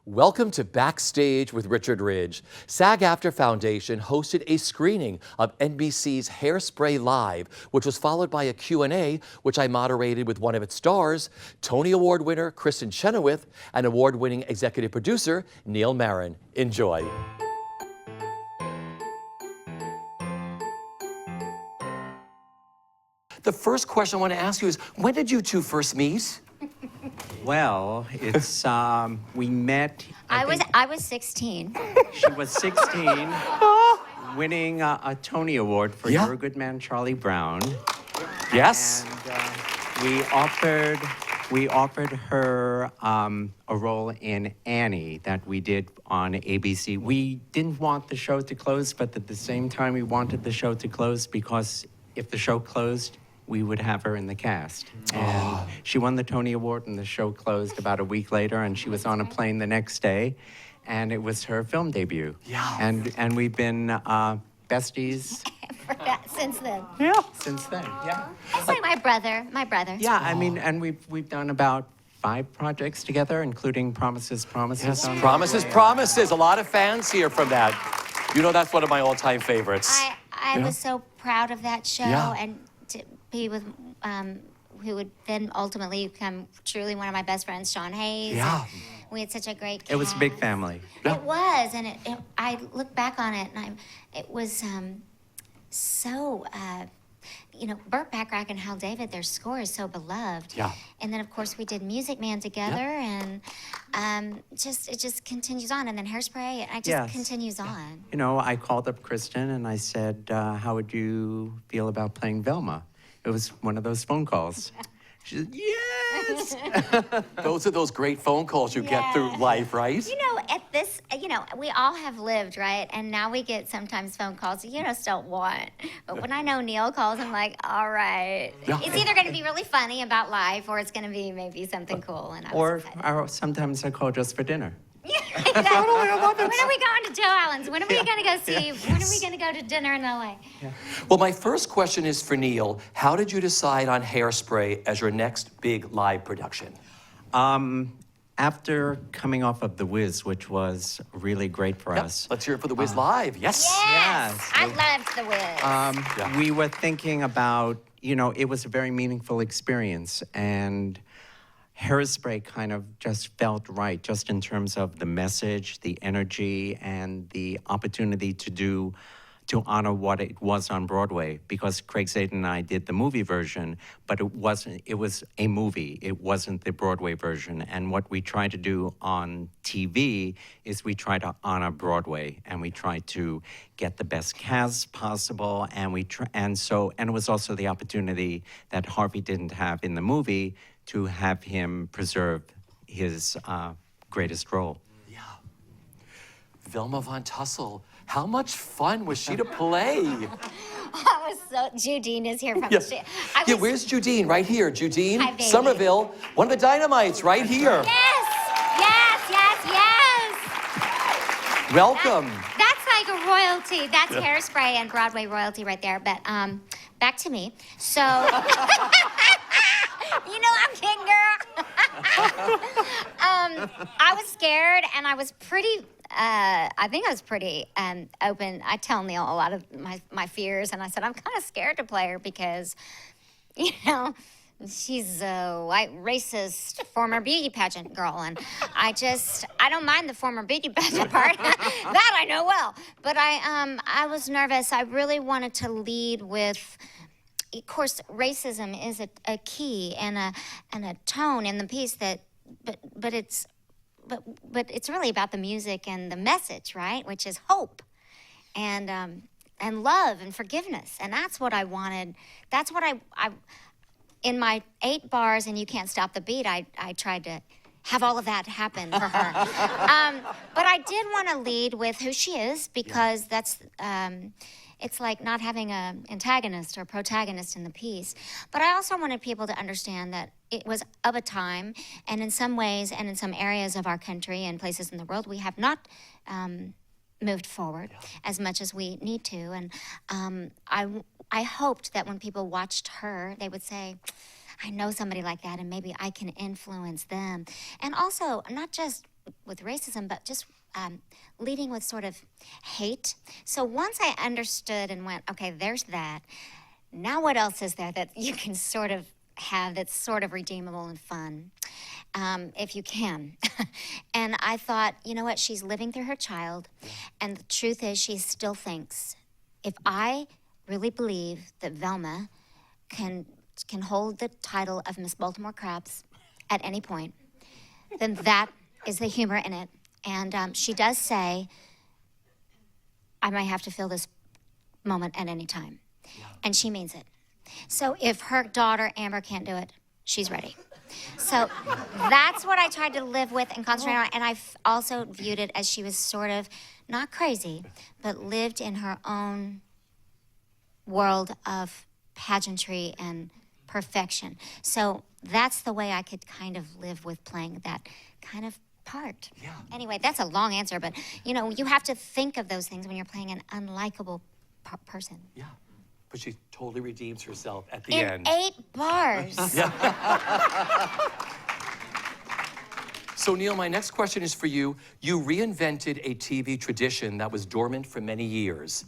Welcome to Backstage with Richard Ridge. SAG-AFTRA Foundation hosted a screening of NBC's Hairspray Live, which was followed by a Q&A, which I moderated with one of its stars, Tony Award winner Kristin Chenoweth, and award-winning executive producer Neil Meron. Enjoy. The first question I want to ask you is, when did you two first meet? Well, it's, we met... I was 16. She was 16, winning a Tony Award for You're a Good Man, Charlie Brown. Yes. And we offered her a role in Annie that we did on ABC. We didn't want the show to close, but at the same time, we wanted the show to close because if the show closed, we would have her in the cast. And she won the Tony Award, and the show closed about a week later, and she was on a plane the next day, and it was her film debut. Yeah. And we've been besties. Since then. Yeah. Since then, yeah. It's like my brother. Yeah, I mean, and we've done about 5 projects together, including Promises, Promises. Yes, Promises, Promises. A lot of fans here from that. You know, that's one of my all-time favorites. I was so proud of that show, and to be with who would then ultimately become truly one of my best friends, Sean Hayes. Yeah. We had such a great cast. It was a big family. Yeah. It was, and I look back on it, and it was so, you know, Burt Bacharach and Hal David, their score is so beloved. Yeah. And then, of course, we did Music Man together, and it just continues on. And then Hairspray, and it just continues on. You know, I called up Kristin and I said, how would you feel about playing Velma? It was one of those phone calls. She said, yes! Those are those great phone calls you get through life, right? You know, at this, you know, we all have lived, right? And now we get sometimes phone calls you just don't want. But when I know Neil calls, I'm like, all right. Yeah. It's either going to be really funny about life, or it's going to be maybe something cool. And Or sometimes I call just for dinner. Yeah, exactly. When are we going to Joe Allen's? When are we going to go see? When are we going to go to dinner in LA? Yeah. Well, my first question is for Neil. How did you decide on Hairspray as your next big live production? After coming off of The Wiz, which was really great for us. Let's hear it for The Wiz Live. Yes. Yes. I loved The Wiz. We were thinking about, you know, it was a very meaningful experience, and Hairspray kind of just felt right, just in terms of the message, the energy, and the opportunity to honor what it was on Broadway. Because Craig Zadan and I did the movie version, but it was a movie. It wasn't the Broadway version. And what we try to do on TV is we try to honor Broadway, and we try to get the best cast possible. And it was also the opportunity that Harvey didn't have in the movie, to have him preserve his greatest role. Yeah. Velma Von Tussle. How much fun was she to play? Judine is here from Yes. the Where's Judine? Right here. Judine Hi, baby. Somerville, one of the Dynamites, right here. Yes. Welcome. That's like a royalty. That's Hairspray and Broadway royalty right there. But back to me. So, you know I'm king girl. I was scared, and I was pretty. I think I was pretty open. I tell Neil a lot of my fears, and I said I'm kind of scared to play her because, you know, she's a white racist former beauty pageant girl, and I don't mind the former beauty pageant part. That I know well. But I was nervous. I really wanted to lead with. Of course, racism is a key and a tone in the piece but it's really about the music and the message, right? Which is hope and love and forgiveness, and that's what I wanted. That's what I in my 8 bars and You Can't Stop the Beat. I tried to have all of that happen for her, but I did want to lead with who she is because that's. It's like not having an antagonist or protagonist in the piece. But I also wanted people to understand that it was of a time, and in some ways and in some areas of our country and places in the world, we have not moved forward as much as we need to. And I hoped that when people watched her, they would say, I know somebody like that, and maybe I can influence them. And also, not just with racism, but just leading with sort of hate. So once I understood and went, okay, there's that. Now what else is there that you can sort of have that's sort of redeemable and fun, if you can? And I thought, you know what? She's living through her child, and the truth is, she still thinks, if I really believe that Velma can hold the title of Miss Baltimore Crabs at any point, then that is the humor in it. And she does say, I might have to fill this moment at any time. Yeah. And she means it. So if her daughter, Amber, can't do it, she's ready. So that's what I tried to live with and concentrate on. And I also viewed it as she was sort of not crazy, but lived in her own world of pageantry and perfection. So that's the way I could kind of live with playing that kind of part. Yeah. Anyway, that's a long answer, but you know, you have to think of those things when you're playing an unlikable person. Yeah. But she totally redeems herself at the end. In 8 bars. Yeah. So Neil, my next question is for you. You reinvented a TV tradition that was dormant for many years.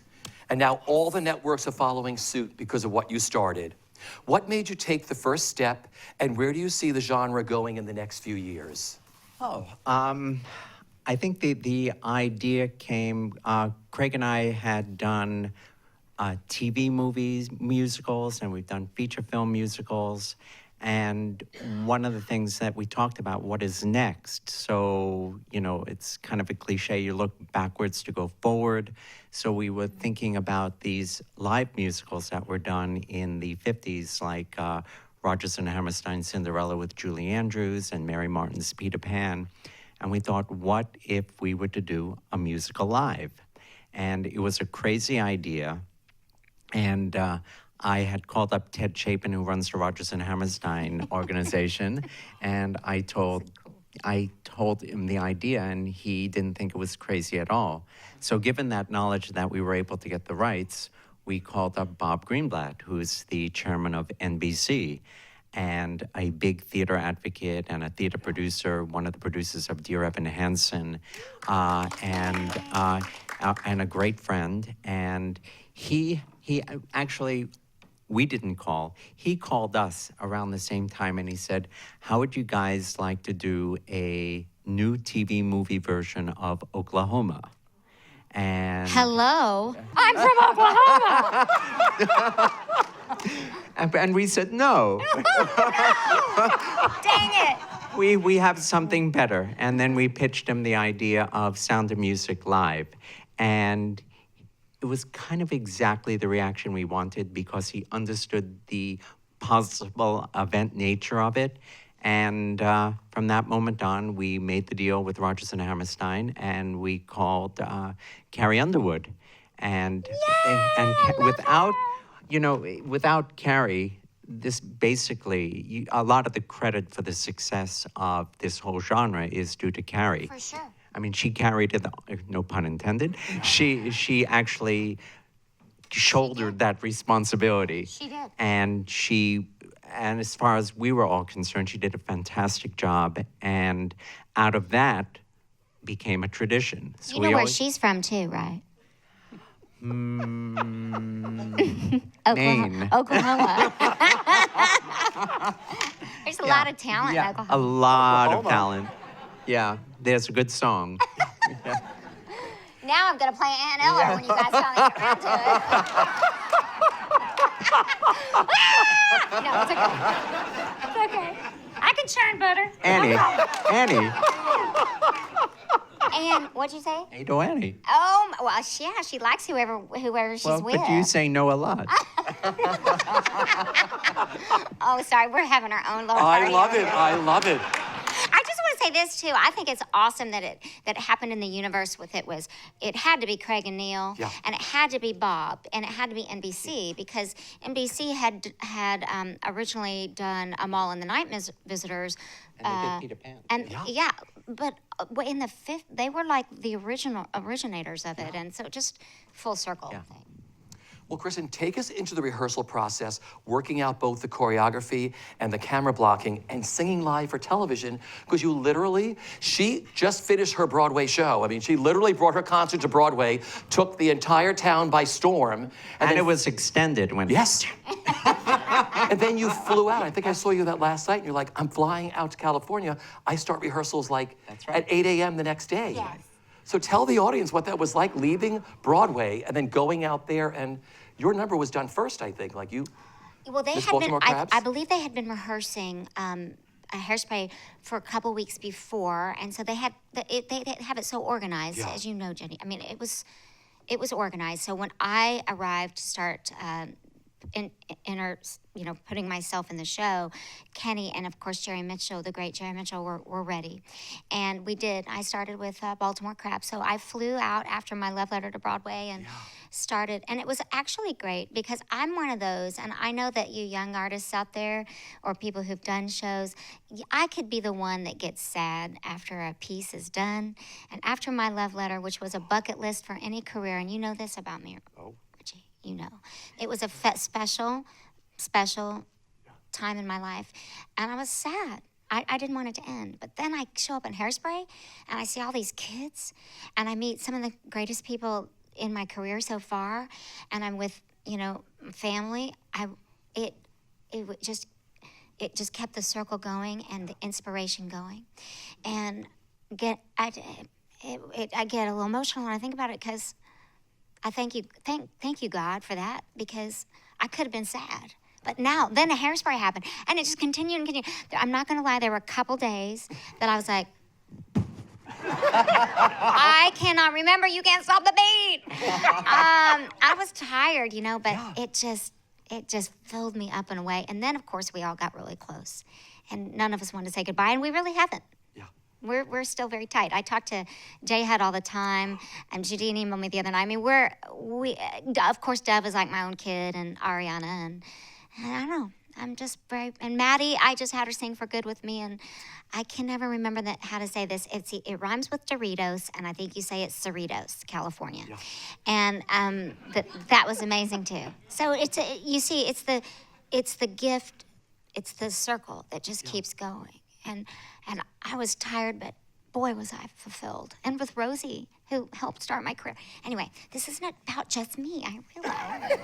And now all the networks are following suit because of what you started. What made you take the first step, and where do you see the genre going in the next few years? I think the idea came, Craig and I had done TV movies, musicals, and we've done feature film musicals. And one of the things that we talked about, what is next? So, you know, it's kind of a cliche, you look backwards to go forward. So we were thinking about these live musicals that were done in the 50s, like Rodgers and Hammerstein's Cinderella with Julie Andrews and Mary Martin's Peter Pan. And we thought, what if we were to do a musical live? And it was a crazy idea. And I had called up Ted Chapin, who runs the Rodgers and Hammerstein organization, and I told him the idea, and he didn't think it was crazy at all. So given that knowledge that we were able to get the rights, we called up Bob Greenblatt, who's the chairman of NBC, and a big theater advocate and a theater producer, one of the producers of Dear Evan Hansen, and a great friend. And he actually, we didn't call. He called us around the same time, and he said, how would you guys like to do a new TV movie version of Oklahoma? And Hello, I'm from Oklahoma. and we said no. Dang it. We have something better. And then we pitched him the idea of Sound of Music Live. And it was kind of exactly the reaction we wanted because he understood the possible event nature of it. And from that moment on, we made the deal with Rodgers and Hammerstein, and we called Carrie Underwood. And without, you know, without Carrie, this basically, a lot of the credit for the success of this whole genre is due to Carrie. For sure. I mean, she carried it, no pun intended. She actually shouldered that responsibility. She did. And as far as we were all concerned, she did a fantastic job. And out of that became a tradition. So you know where she's from too, right? Maine. Oklahoma. There's a lot of talent in Oklahoma. A lot of talent. Yeah, there's a good song. Now I'm going to play Aunt Eller when you guys finally get around to it. No, it's okay. It's okay. I can churn butter. Annie. And what'd you say? Ado Annie. Oh, well, yeah, she likes whoever she's with. But you say no a lot. Oh, sorry, we're having our own little party. I love it. I love it. I just want to say this too. I think it's awesome that it happened in the universe with it was it had to be Craig and Neil, and it had to be Bob, and it had to be NBC because NBC had originally done Amal and the Night Visitors. And they did Peter Pan. And but in the they were like the originators of it, and so just full circle thing. Well, Kristin, take us into the rehearsal process, working out both the choreography and the camera blocking and singing live for television, because she just finished her Broadway show. I mean, she literally brought her concert to Broadway, took the entire town by storm. And then, it was extended when... Yes. And then you flew out. I think I saw you that last night, and you're like, I'm flying out to California. I start rehearsals like at 8 a.m. the next day. Yes. So tell the audience what that was like, leaving Broadway and then going out there, and your number was done first, I think, like you. Well, they Miss had been, Baltimore Crabs? I believe they had been rehearsing a Hairspray for a couple weeks before, and so they had they have it so organized, as you know, Jenny. I mean, it was organized. So when I arrived to start putting myself in the show, Kenny and of course Jerry Mitchell, the great Jerry Mitchell, were ready, and we did. I started with Baltimore Crabs, so I flew out after my love letter to Broadway and started, and it was actually great because I'm one of those, and I know that you young artists out there or people who've done shows, I could be the one that gets sad after a piece is done, and after my love letter, which was a bucket list for any career, and you know this about me. Richie, you know, it was a special time in my life, and I was sad. I didn't want it to end, but then I show up in Hairspray, and I see all these kids, and I meet some of the greatest people in my career so far, and I'm with, family. It just kept the circle going and the inspiration going, and I get a little emotional when I think about it because I thank you God for that, because I could have been sad. But then a Hairspray happened, and it just continued and continued. I'm not gonna lie, there were a couple days that I was like, I cannot remember, you can't stop the beat. I was tired, but it just filled me up in a way. And then of course we all got really close, and none of us wanted to say goodbye, and we really haven't. We're still very tight. I talk to J Hud all the time, and Jadine emailed me the other night. I mean, we of course Dove is like my own kid, and Ariana, and I don't know. I'm just and Maddie, I just had her sing for good with me, and I can never remember how to say this. It rhymes with Doritos, and I think you say it's Cerritos, California. And that was amazing too. So it's the gift, it's the circle that just keeps going. And I was tired, but boy, was I fulfilled. And with Rosie, who helped start my career. Anyway, this isn't about just me, I realize.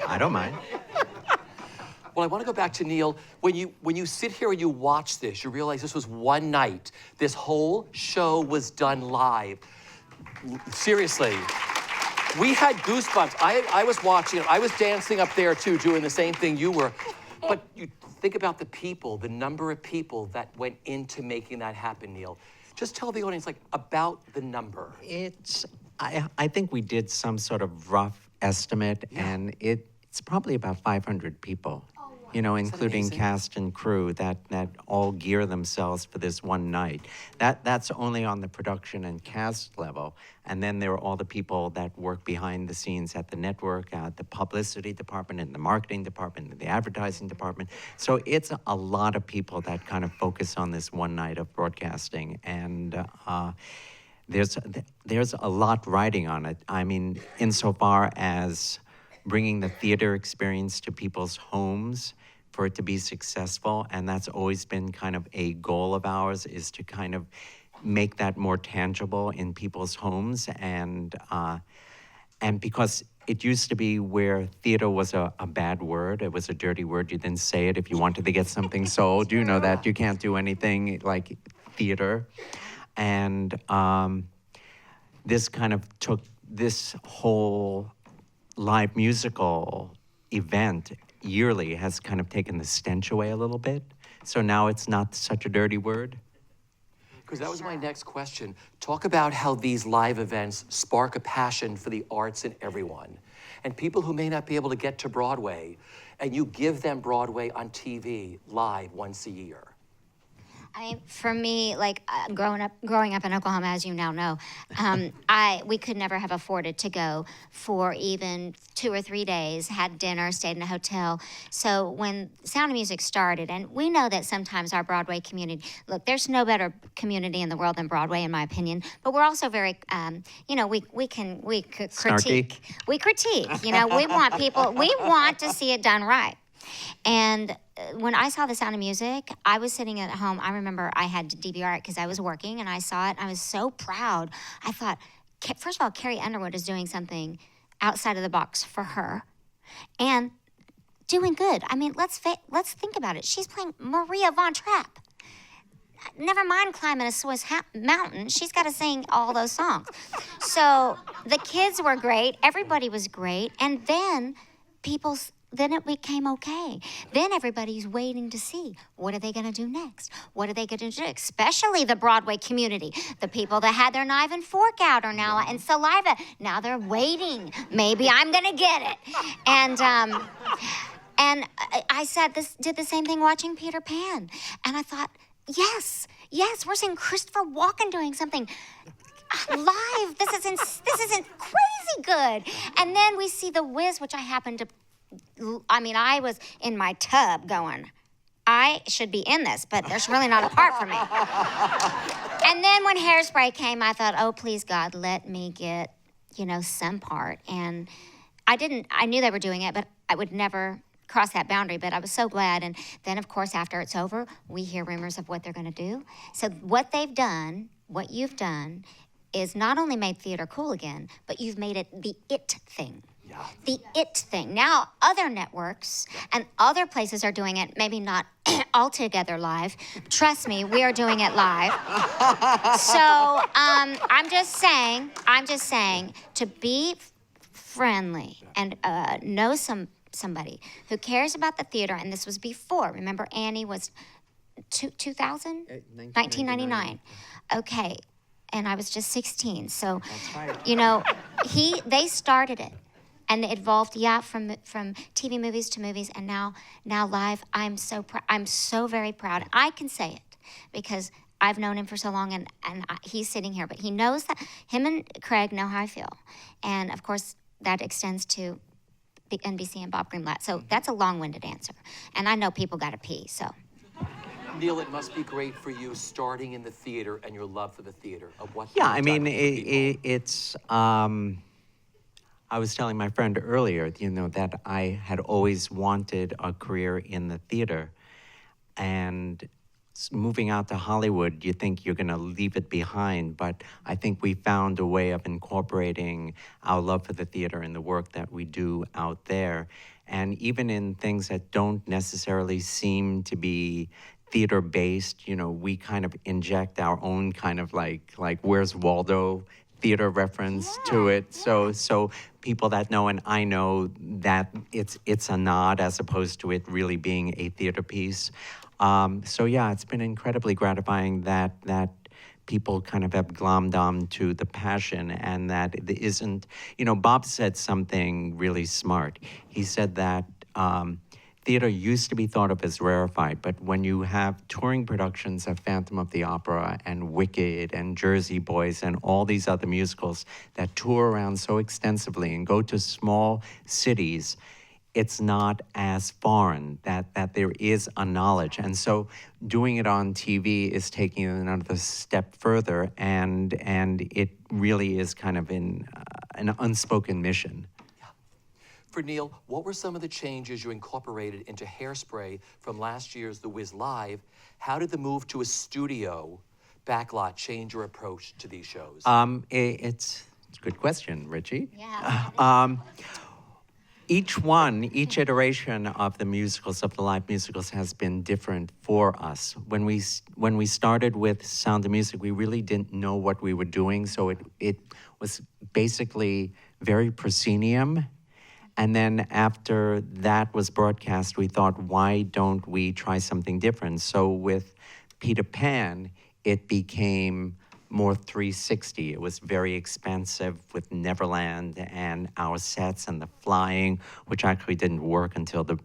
I don't mind. Well, I want to go back to Neil. When you sit here and you watch this, you realize this was one night. This whole show was done live. Seriously. We had goosebumps. I was watching it. I was dancing up there too, doing the same thing you were. But you think about the people, the number of people that went into making that happen, Neil. Just tell the audience about the number. I think we did some sort of rough estimate, and it's probably about 500 people. Including cast and crew that all gear themselves for this one night. That's only on the production and cast level. And then there are all the people that work behind the scenes at the network, at the publicity department, and the marketing department, and the advertising department. So it's a lot of people that kind of focus on this one night of broadcasting. And there's a lot riding on it. I mean, insofar as bringing the theater experience to people's homes for it to be successful, and that's always been kind of a goal of ours, is to kind of make that more tangible in people's homes, and because it used to be where theater was a bad word, it was a dirty word, you didn't say it if you wanted to get something sold, you know that you can't do anything like theater, and this kind of took this whole live musical event yearly has kind of taken the stench away a little bit. So now it's not such a dirty word. Because that was my next question. Talk about how these live events spark a passion for the arts in everyone. And people who may not be able to get to Broadway, and you give them Broadway on TV live once a year. I mean, for me, like growing up in Oklahoma, as you now know, we could never have afforded to go for even 2 or 3 days, had dinner, stayed in a hotel. So when Sound of Music started, and we know that sometimes our Broadway community, look, there's no better community in the world than Broadway, in my opinion, but we're also very, we critique. Snarky. We critique, we want to see it done right. And when I saw The Sound of Music, I was sitting at home. I remember I had to DVR it because I was working, and I saw it. I was so proud. I thought, first of all, Carrie Underwood is doing something outside of the box for her, and doing good. I mean, let's think about it. She's playing Maria Von Trapp. Never mind climbing a Swiss mountain. She's got to sing all those songs. So the kids were great. Everybody was great. And then then it became okay. Then everybody's waiting to see, what are they going to do next? What are they going to do? Especially the Broadway community. The people that had their knife and fork out are now, and saliva. Now they're waiting. Maybe I'm going to get it. And I did the same thing watching Peter Pan. And I thought, yes, we're seeing Christopher Walken doing something live. This isn't crazy good. And then we see The Wiz, which I was in my tub going, I should be in this, but there's really not a part for me. And then when Hairspray came, I thought, oh, please, God, let me get, some part. And I knew they were doing it, but I would never cross that boundary, but I was so glad. And then, of course, after it's over, we hear rumors of what they're going to do. So what you've done, is not only made theater cool again, but you've made it the it thing. Yeah. The it thing. Now, other networks and other places are doing it, maybe not altogether live. Trust me, we are doing it live. So I'm just saying, to be friendly and know somebody who cares about the theater, and this was before. Remember, Annie was 2000? 1999. Okay, and I was just 16. So, that's right. They started it. And it evolved, from TV movies to movies, and now live. I'm so very proud. I can say it because I've known him for so long, and he's sitting here. But he knows that him and Craig know how I feel, and of course that extends to the NBC and Bob Greenblatt. So that's a long-winded answer, and I know people got to pee. So. Neil, it must be great for you starting in the theater and your love for the theater. Of what? Yeah, I mean, it's. I was telling my friend earlier, that I had always wanted a career in the theater. And moving out to Hollywood, you think you're going to leave it behind. But I think we found a way of incorporating our love for the theater in the work that we do out there. And even in things that don't necessarily seem to be theater-based, we kind of inject our own kind of like Where's Waldo theater reference to it. So people that know, and I know, that it's a nod as opposed to it really being a theater piece. It's been incredibly gratifying that people kind of have glommed on to the passion, and that it isn't, Bob said something really smart. He said that theater used to be thought of as rarefied, but when you have touring productions of Phantom of the Opera and Wicked and Jersey Boys and all these other musicals that tour around so extensively and go to small cities, it's not as foreign, that there is a knowledge. And so doing it on TV is taking it another step further, and it really is kind of an unspoken mission. For Neil, what were some of the changes you incorporated into Hairspray from last year's The Wiz Live? How did the move to a studio backlot change your approach to these shows? It's a good question, Richie. Yeah. Each iteration of the live musicals has been different for us. When we started with Sound of Music, we really didn't know what we were doing, so it was basically very proscenium. And then after that was broadcast, we thought, why don't we try something different? So with Peter Pan, it became more 360. It was very expansive with Neverland and our sets and the flying, which actually didn't work until the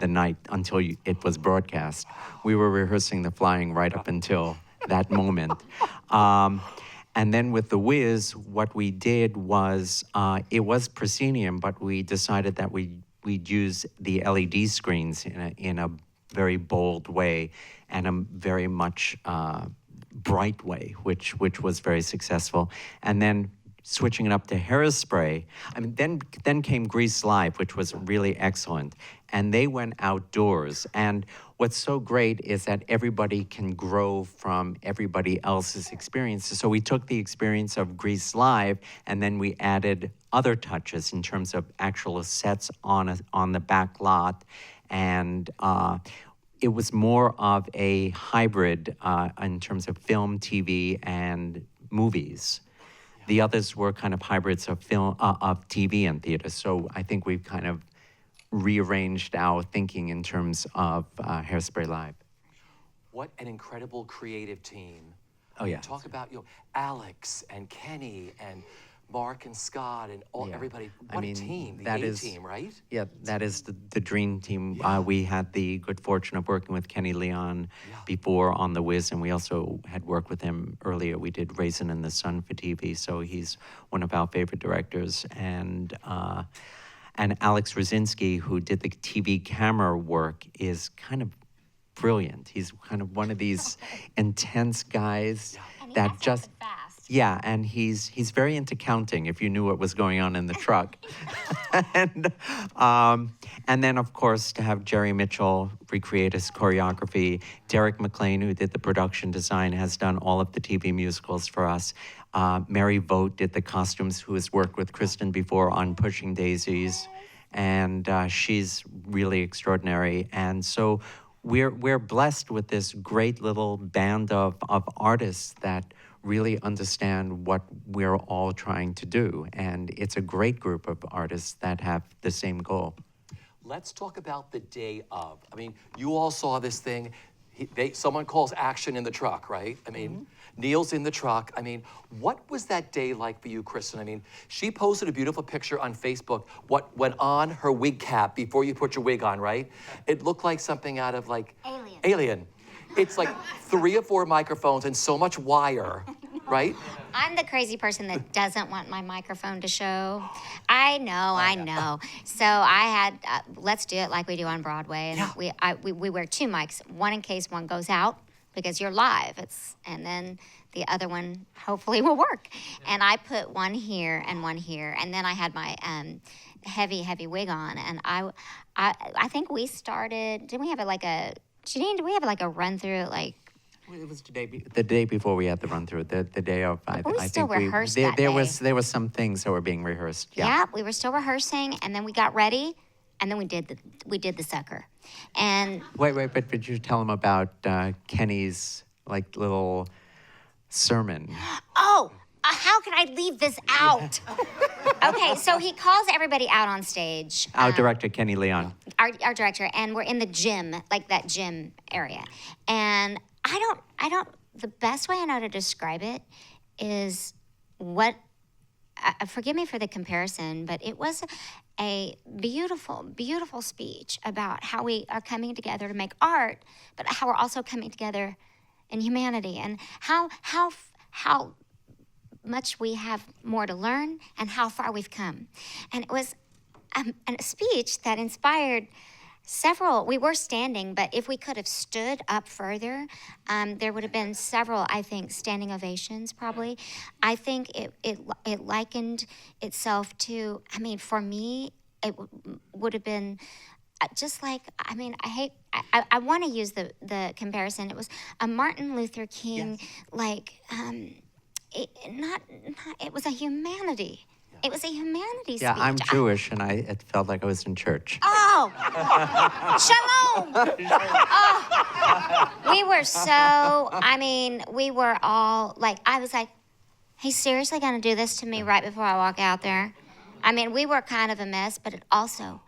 night, until it was broadcast. We were rehearsing the flying right up until that moment. And then with The Wiz, what we did was, it was proscenium, but we decided that we'd use the LED screens in a very bold way and a very much bright way, which was very successful. And then switching it up to Hairspray, I mean, then came Grease Live, which was really excellent. And they went outdoors. And what's so great is that everybody can grow from everybody else's experiences. So we took the experience of Grease Live, and then we added other touches in terms of actual sets on the back lot. And it was more of a hybrid in terms of film, TV, and movies. The others were kind of hybrids of film, of TV and theater. So I think we've kind of rearranged our thinking in terms of Hairspray Live. What an incredible creative team. Oh, yeah. Talk about, Alex and Kenny and Mark and Scott and everybody. What a team, the A-team, right? Yeah, that is the dream team. We had the good fortune of working with Kenny Leon before on The Wiz, and we also had worked with him earlier. We did Raisin in the Sun for TV, so he's one of our favorite directors. And Alex Rosinski, who did the TV camera work, is kind of brilliant. He's kind of one of these intense guys that just... Yeah, and he's very into counting, if you knew what was going on in the truck. And then, of course, to have Jerry Mitchell recreate his choreography. Derek McLean, who did the production design, has done all of the TV musicals for us. Mary Vogt did the costumes, who has worked with Kristin before on Pushing Daisies. And she's really extraordinary. And so we're blessed with this great little band of artists that really understand what we're all trying to do. And it's a great group of artists that have the same goal. Let's talk about the day of. I mean, you all saw this thing. Someone calls action in the truck, right? I mean, Neil's in the truck. I mean, what was that day like for you, Kristin? I mean, she posted a beautiful picture on Facebook. What went on her wig cap before you put your wig on, right? It looked like something out of like... Alien. It's like 3 or 4 microphones and so much wire, right? I'm the crazy person that doesn't want my microphone to show. I know. So I had, let's do it like we do on Broadway. And we wear 2 mics, one in case one goes out because you're live. And then the other one hopefully will work. And I put one here and one here. And then I had my heavy wig on. And I think we started, didn't we have Janine, do we have like a run through like? It was the day before we had the run through. The day of, I still think rehearsed there that day. There was some things that were being rehearsed. Yeah, we were still rehearsing, and then we got ready, and then we did the sucker, and. Wait, but did you tell them about Kenny's like little sermon? Oh. How can I leave this out? Okay, so he calls everybody out on stage. Our director, Kenny Leon. Our director, and we're in the gym, like that gym area. And I don't, the best way I know to describe it is forgive me for the comparison, but it was a beautiful, beautiful speech about how we are coming together to make art, but how we're also coming together in humanity, and how much we have more to learn and how far we've come. And it was a speech that inspired several. We were standing, but if we could have stood up further, there would have been several, I think, standing ovations probably. I think it likened itself to, I mean, for me, it would have been just like, I mean, I want to use the comparison. It was a Martin Luther King, like, it was a humanity. It was a humanity speech. Yeah, I'm Jewish, and it felt like I was in church. Oh, shalom. Oh, we were so, I mean, we were all like, I was like, he's seriously going to do this to me right before I walk out there? I mean, we were kind of a mess, but it also,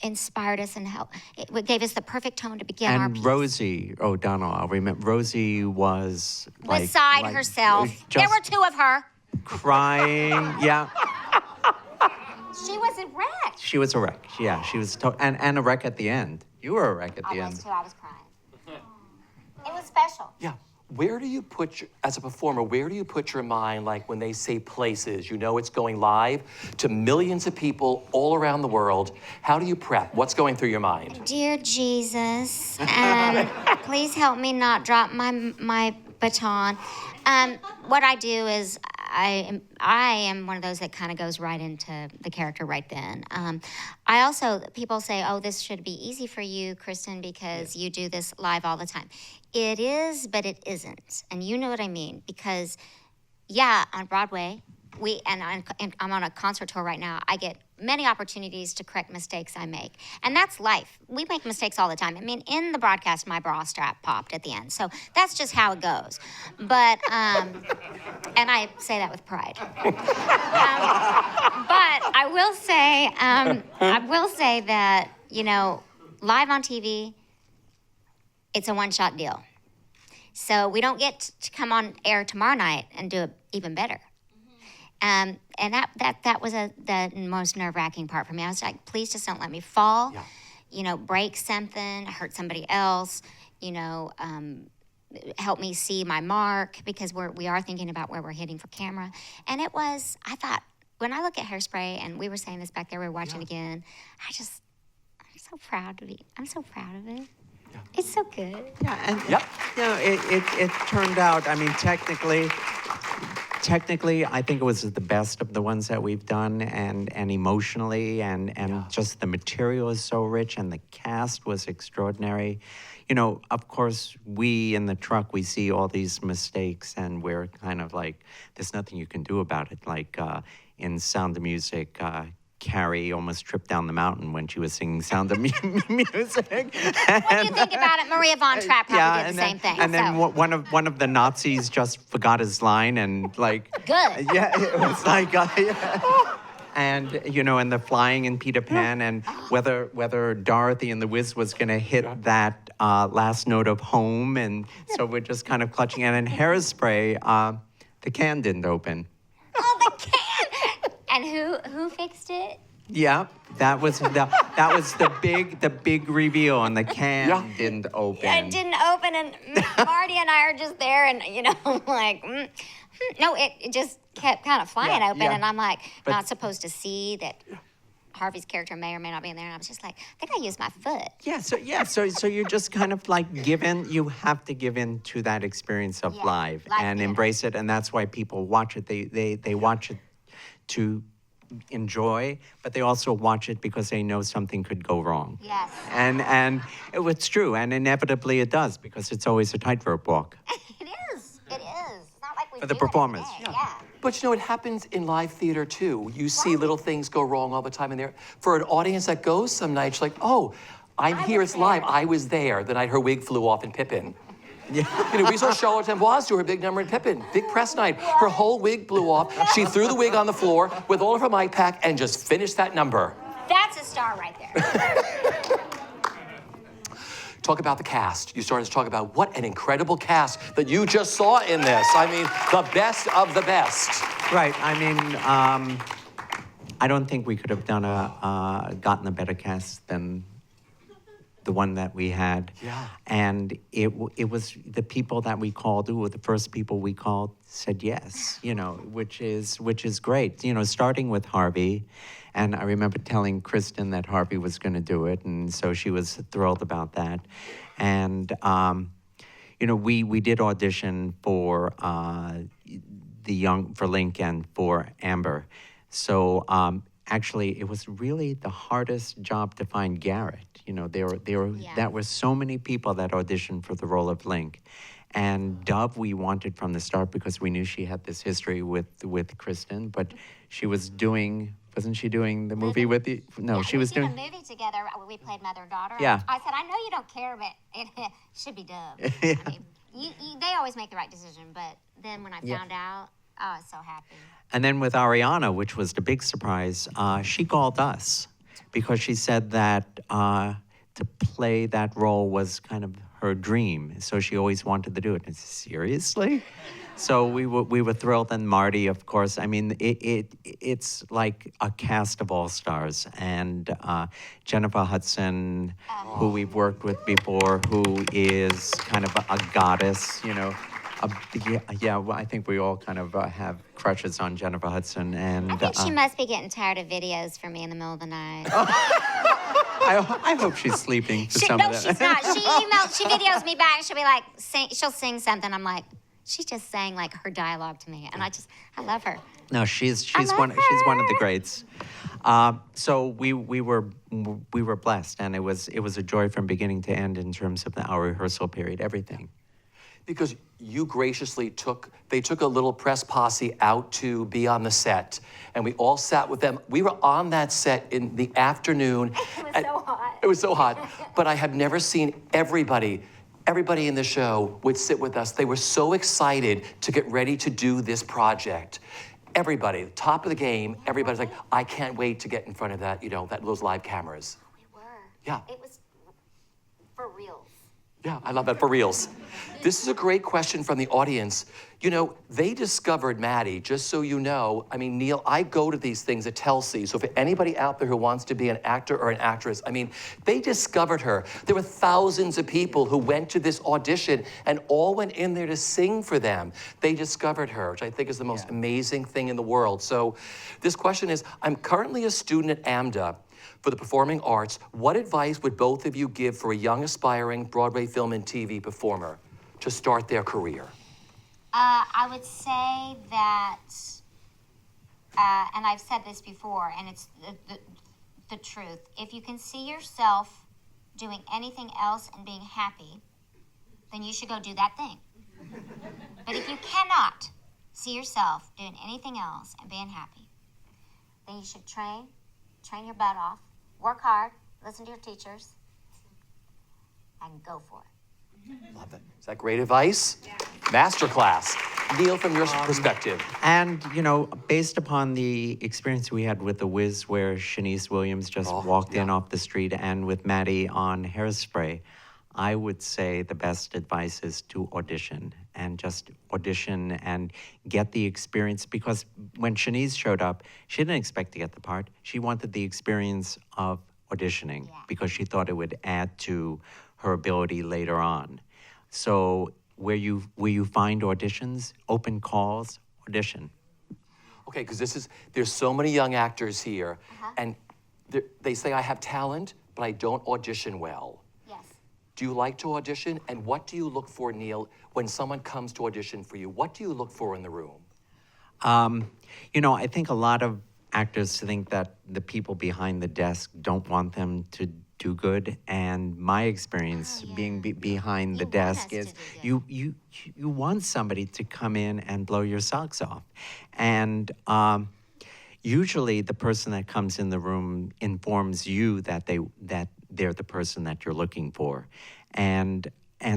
inspired us and it gave us the perfect tone to begin our And piece. Rosie O'Donnell, I'll remember. Rosie was Beside herself. There were two of her. Crying. Yeah, She was a wreck. she was a wreck. Yeah, she was, and a wreck at the end. You were a wreck at the I end. was too. I was crying. It was special. Yeah. Where do you put as a performer, where do you put your mind, like when they say places, you know it's going live to millions of people all around the world? How do you prep? What's going through your mind? Dear Jesus, please help me not drop my baton. What I do is I am one of those that kind of goes right into the character right then. I also, people say, oh, this should be easy for you, Kristin, because you do this live all the time. It is, but it isn't. And you know what I mean, because, yeah, on Broadway, I'm on a concert tour right now, I get many opportunities to correct mistakes I make. And that's life. We make mistakes all the time. I mean, in the broadcast, my bra strap popped at the end. So that's just how it goes. But, and I say that with pride. But I will say that, you know, live on TV, it's a one-shot deal. So we don't get to come on air tomorrow night and do it even better. And that was the most nerve-wracking part for me. I was like, please just don't let me fall, you know, break something, hurt somebody else, you know, help me see my mark, because we are thinking about where we're hitting for camera. And it was, I thought, when I look at Hairspray, and we were saying this back there, we were watching again, I'm so proud of it. I'm so proud of it. Yeah. It's so good. Yeah, and you know, it turned out, I mean, technically, I think it was the best of the ones that we've done, and emotionally, and just the material is so rich, and the cast was extraordinary. You know, of course, we in the truck, we see all these mistakes, and we're kind of like, there's nothing you can do about it. Like in Sound of Music, Carrie almost tripped down the mountain when she was singing Sound of Music. What do you think about it? Maria Von Trapp probably did the same thing. And then one of the Nazis just forgot his line, and like, good. Yeah, it was like, and you know, and the flying in Peter Pan, and whether Dorothy and the Wiz was going to hit that last note of home, and so we're just kind of clutching. And in Hairspray, the can didn't open. Oh, the can! And who fixed it? Yeah, that was the big reveal, and the can didn't open. It didn't open, and Marty and I are just there, and you know, like, no, it just kept kind of flying open, and I'm like, not supposed to see that Harvey's character may or may not be in there, and I was just like, I think I used my foot. So you're just kind of like you have to give in to that experience of live and theater. Embrace it, and that's why people watch it. They watch it to enjoy, but they also watch it because they know something could go wrong. Yes. And it's true, and inevitably it does, because it's always a tightrope walk. It is. It's not like we For the do it every performance. day. Yeah. But you know, it happens in live theater too. You see little things go wrong all the time in there. For an audience that goes some nights, like, oh, I'm here, it's live. I was there the night her wig flew off in Pippin. Yeah. You know, we saw Charlotte Amboise do her big number in Pippin. Big press night. Her whole wig blew off. She threw the wig on the floor with all of her mic pack and just finished that number. That's a star right there. Talk about the cast. You started to talk about what an incredible cast that you just saw in this. I mean, the best of the best. Right. I mean, I don't think we could have gotten a better cast than the one that we had. Yeah. And it was the people that we called, who were the first people we called, said yes, you know, which is great. You know, starting with Harvey. And I remember telling Kristin that Harvey was going to do it, and so she was thrilled about that. And, you know, we did audition for for Link and for Amber. So actually, it was really the hardest job to find Garrett. You know, there were so many people that auditioned for the role of Link. And Dove we wanted from the start because we knew she had this history with Kristin, but she was doing... Wasn't she doing the movie with you? No, she was doing... a movie together. We played mother and daughter. Yeah. I said, I know you don't care, but it should be Dove. Yeah. I mean, they always make the right decision, but then when I found out, I was so happy. And then with Ariana, which was the big surprise, she called us. because she said that to play that role was kind of her dream. So she always wanted to do it. And seriously? So we were thrilled, and Marty, of course. I mean, it's like a cast of all stars, and Jennifer Hudson, who we've worked with before, who is kind of a goddess, you know. Well, I think we all kind of have crushes on Jennifer Hudson, and I think she must be getting tired of videos from me in the middle of the night. I hope she's sleeping for some of that. No, she's not. She videos me back. She'll be like, she'll sing something. I'm like, she's just saying like her dialogue to me, and I love her. No, she's one of the greats. So we were blessed, and it was a joy from beginning to end in terms of our rehearsal period, everything. Because you graciously took a little press posse out to be on the set, and we all sat with them. We were on that set in the afternoon. It was so hot. It was so hot, but I have never seen everybody in the show would sit with us. They were so excited to get ready to do this project. Everybody, top of the game, everybody's like, I can't wait to get in front of that, those live cameras. We were. Yeah. It was for reals. Yeah, I love that, for reals. This is a great question from the audience. They discovered Maddie, just so you know. I mean, Neil, I go to these things at Telsey, so for anybody out there who wants to be an actor or an actress, they discovered her. There were thousands of people who went to this audition and all went in there to sing for them. They discovered her, which I think is the most amazing thing in the world. So this question is, I'm currently a student at AMDA for the Performing Arts. What advice would both of you give for a young aspiring Broadway film and TV performer to start their career? I would say that, and I've said this before, and it's the truth. If you can see yourself doing anything else and being happy, then you should go do that thing. But if you cannot see yourself doing anything else and being happy, then you should train your butt off, work hard, listen to your teachers, and go for it. Love it. Is that great advice? Yeah. Masterclass. Neil, from your perspective. And, based upon the experience we had with The Wiz, where Shanice Williams just walked in off the street, and with Maddie on Hairspray, I would say the best advice is to audition, and just audition and get the experience, because when Shanice showed up, she didn't expect to get the part. She wanted the experience of auditioning because she thought it would add to her ability later on. So where you find auditions, open calls, audition. Okay, because there's so many young actors here, and they say I have talent, but I don't audition well. Yes. Do you like to audition? And what do you look for, Neil, when someone comes to audition for you? What do you look for in the room? I think a lot of actors think that the people behind the desk don't want them to do good, and my experience being behind the desk is you want somebody to come in and blow your socks off, and usually the person that comes in the room informs you that they're the person that you're looking for, and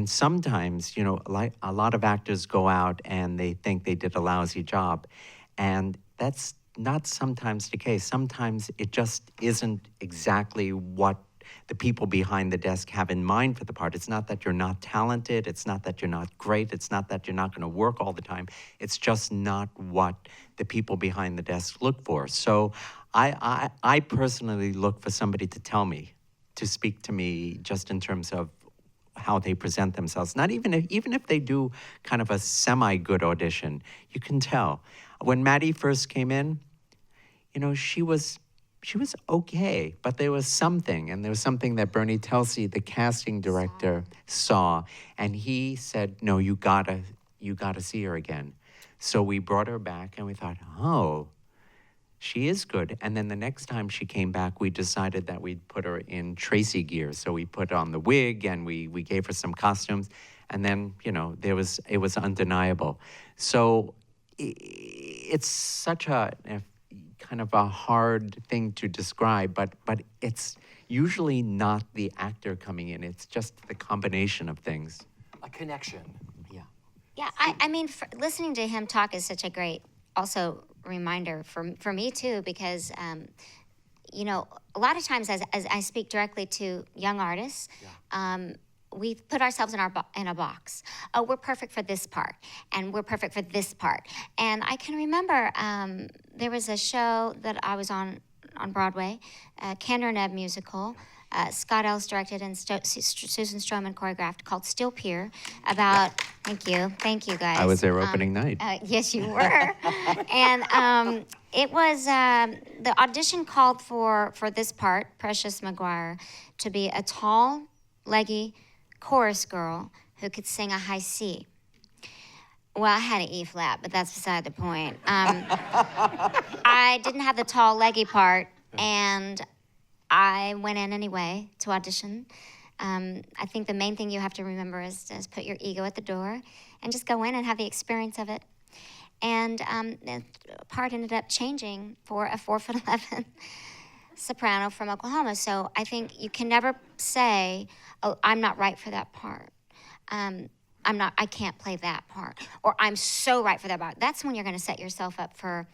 sometimes like a lot of actors go out and they think they did a lousy job, and that's not sometimes the case. Sometimes it just isn't exactly what the people behind the desk have in mind for the part. It's not that you're not talented. It's not that you're not great. It's not that you're not going to work all the time. It's just not what the people behind the desk look for. So I personally look for somebody to tell me, to speak to me just in terms of how they present themselves. Not even if they do kind of a semi-good audition, you can tell. When Maddie first came in, she was okay, but there was something, and there was something that Bernie Telsey, the casting director, saw, and he said, "No, you gotta see her again." So we brought her back, and we thought, "Oh, she is good." And then the next time she came back, we decided that we'd put her in Tracy gear. So we put on the wig, and we gave her some costumes, and then it was undeniable. So it's such a kind of a hard thing to describe, but it's usually not the actor coming in. It's just the combination of things. A connection. Yeah. Yeah, I mean, listening to him talk is such a great also reminder for me too, because you know, a lot of times as I speak directly to young artists, we put ourselves in in a box. Oh, we're perfect for this part, and we're perfect for this part. And I can remember there was a show that I was on Broadway, Kander and Ebb musical. Scott Ellis directed and Susan Stroman choreographed, called Still Pier, about, thank you guys. I was there opening night. Yes, you were. And it was, the audition called for this part, Precious McGuire, to be a tall, leggy chorus girl who could sing a high C. Well, I had an E flat, but that's beside the point. I didn't have the tall, leggy part, and I went in anyway to audition. I think the main thing you have to remember is put your ego at the door and just go in and have the experience of it. And the part ended up changing for a 4'11" soprano from Oklahoma. So I think you can never say, "Oh, I'm not right for that part. I can't play that part," or "I'm so right for that part." That's when you're going to set yourself up for.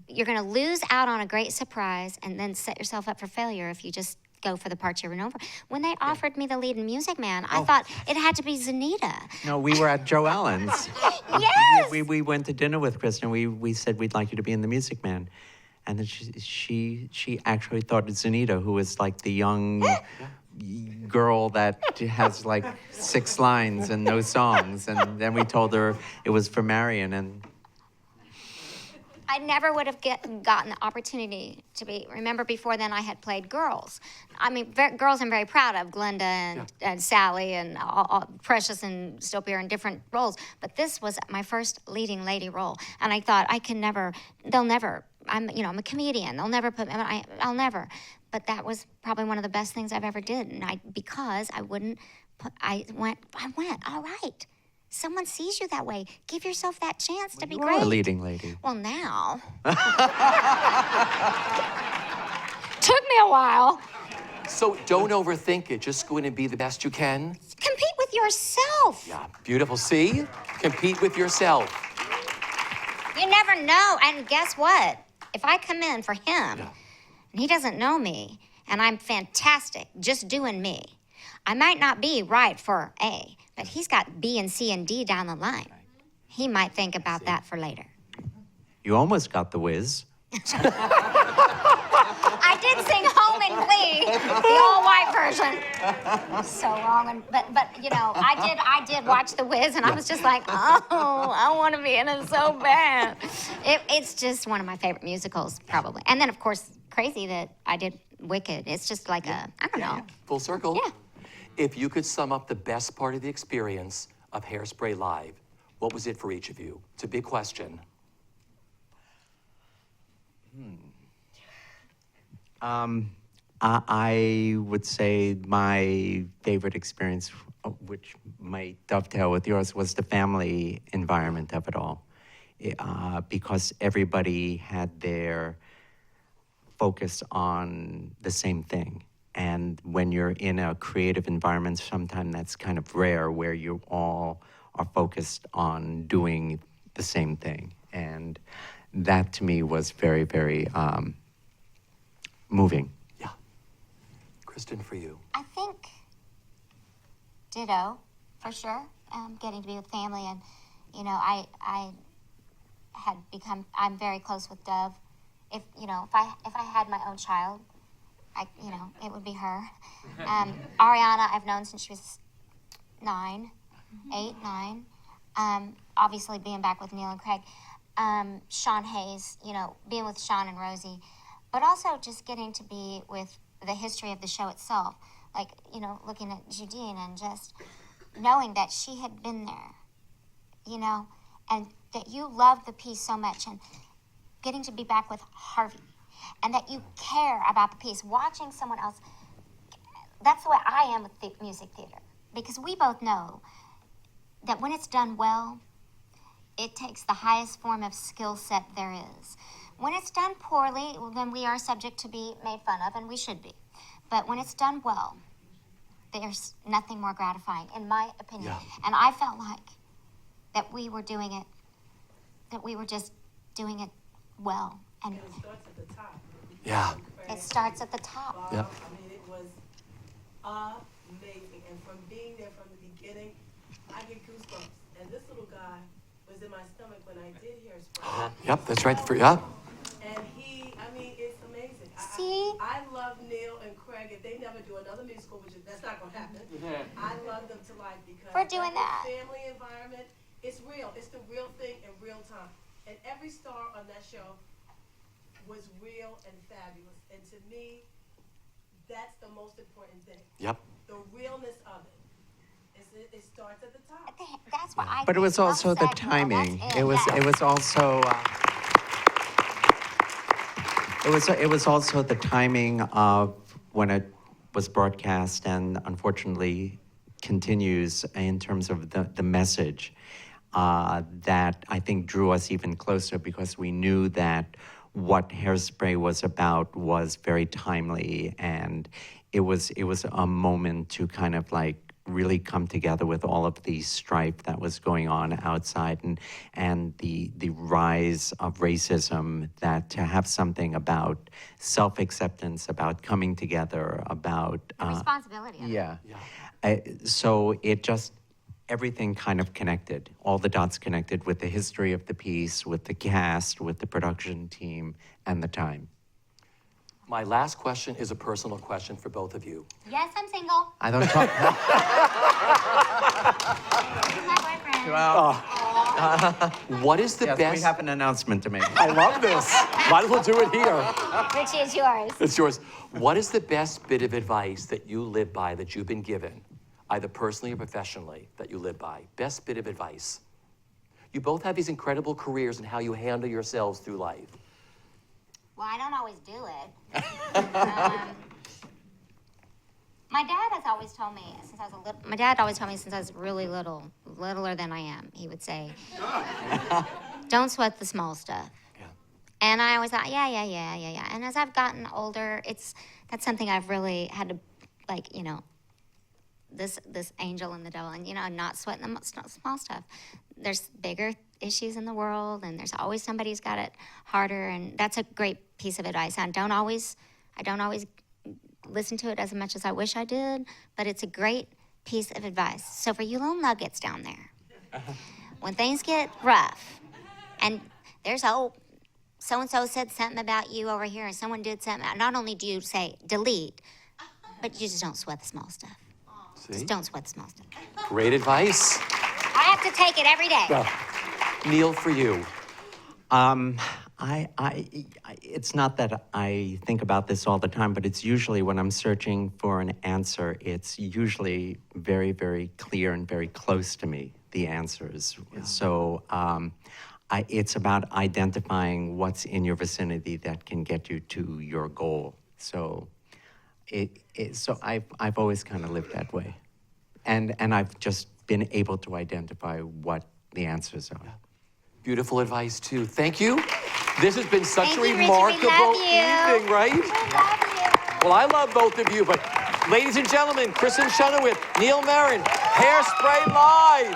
You're going to lose out on a great surprise and then set yourself up for failure if you just go for the parts you were known for. When they offered me the lead in Music Man, I thought it had to be Zanita. No, we were at Joe Allen's. Yes! We went to dinner with Kristin. We said we'd like you to be in The Music Man. And then she actually thought Zanita, who was like the young girl that has like 6 lines and no songs. And then we told her it was for Marion, and I never would have gotten the opportunity to be. Remember, before then, I had played girls. I mean, girls I'm very proud of, Glenda and Sally and all Precious and Still Pier in different roles. But this was my first leading lady role, and I thought they'll never. I'm a comedian. They'll never put me. I'll never. But that was probably one of the best things I've ever did, and I went. All right. Someone sees you that way. Give yourself that chance to be great. You're a leading lady. Well, now. Took me a while. So don't overthink it. Just go in and be the best you can. Compete with yourself. Yeah, beautiful. See? Compete with yourself. You never know. And guess what? If I come in for him and he doesn't know me and I'm fantastic just doing me, I might not be right for A, but he's got B and C and D down the line. He might think about that for later. You almost got the whiz. I did sing Home and Glee, the all-white version. So wrong, but I did watch The Wiz, and I was just like, oh, I want to be in it so bad. It's just one of my favorite musicals, probably. And then, of course, crazy that I did Wicked. It's just like I don't know. Full circle. Yeah. If you could sum up the best part of the experience of Hairspray Live, what was it for each of you? It's a big question. I would say my favorite experience, which might dovetail with yours, was the family environment of it all. Because everybody had their focus on the same thing. And when you're in a creative environment, sometimes that's kind of rare, where you all are focused on doing the same thing. And that, to me, was very, very moving. Yeah. Kristin, for you. I think ditto, for sure. Getting to be with family, and I had become. I'm very close with Dove. If I had my own child, it would be her. Ariana, I've known since she was 9. Obviously, being back with Neil and Craig. Sean Hayes, being with Sean and Rosie, but also just getting to be with the history of the show itself. Like, looking at Judine and just knowing that she had been there, and that you loved the piece so much, and getting to be back with Harvey, and that you care about the piece. Watching someone else, that's the way I am with the music theater, because we both know that when it's done well, it takes the highest form of skill set there is. When it's done poorly, then we are subject to be made fun of, and we should be. But when it's done well, there's nothing more gratifying, in my opinion. Yeah. And I felt like that we were doing it, that we were just doing it well. And it starts at the top. Yeah. It starts at the top. Yeah. I mean, it was amazing. And from being there from the beginning, I get goosebumps. And this little guy was in my stomach when I did Hairspray. Yep, that's right. Yeah. And I mean, it's amazing. See? I love Neil and Craig. If they never do another musical, that's not going to happen. I love them to life because We're doing that. family environment, it's real. It's the real thing in real time. And every star on that show was real and fabulous. And to me, that's the most important thing. Yep. The realness of it. It starts at the top. That's what I But it was think. also Love the SAG, timing. that's It was also it was also the timing of when it was broadcast, and unfortunately continues in terms of the message that I think drew us even closer, because we knew that what Hairspray was about was very timely, and it was a moment to kind of like really come together with all of the strife that was going on outside, and the rise of racism, that to have something about self-acceptance, about coming together, about The responsibility of it. yeah. So it just, everything kind of connected. All the dots connected with the history of the piece, with the cast, with the production team, and the time. My last question is a personal question for both of you. Yes, I'm single. I don't talk. This is my boyfriend. What is the Yes, best? we have an announcement to make. I love this. Might as well do it here. Richie, it's yours. It's yours. What is the best bit of advice that you live by, that you've been given, either personally or professionally, that you live by? Best bit of advice. You both have these incredible careers and how you handle yourselves through life. Well, I don't always do it. My dad has always told me since I was my dad always told me since I was really little, littler than I am, he would say, don't sweat the small stuff. Yeah. And I always thought, yeah. And as I've gotten older, that's something I've really had to, like, you know, this angel and the devil, and, you know, not sweating the small stuff. There's bigger issues in the world, and there's always somebody who's got it harder, and that's a great piece of advice. I don't always listen to it as much as I wish I did, but it's a great piece of advice. So for you little nuggets down there, when things get rough, and there's so-and-so said something about you over here, and someone did something, not only do you say delete, but you just don't sweat the small stuff. See? Just don't sweat the small stuff. Great advice. I have to take it every day. Neil, for you. It's not that I think about this all the time, but it's usually when I'm searching for an answer, it's usually very, very clear and very close to me, the answers. Yeah. So it's about identifying what's in your vicinity that can get you to your goal. So so I've always kind of lived that way. And I've just been able to identify what the answers are. Beautiful advice, too. Thank you. This has been such Thank a you, Richie. We remarkable love you. evening, right? We love you. Well, I love both of you, but ladies and gentlemen, Kristin Chenoweth, Neil Meron, Hairspray Live.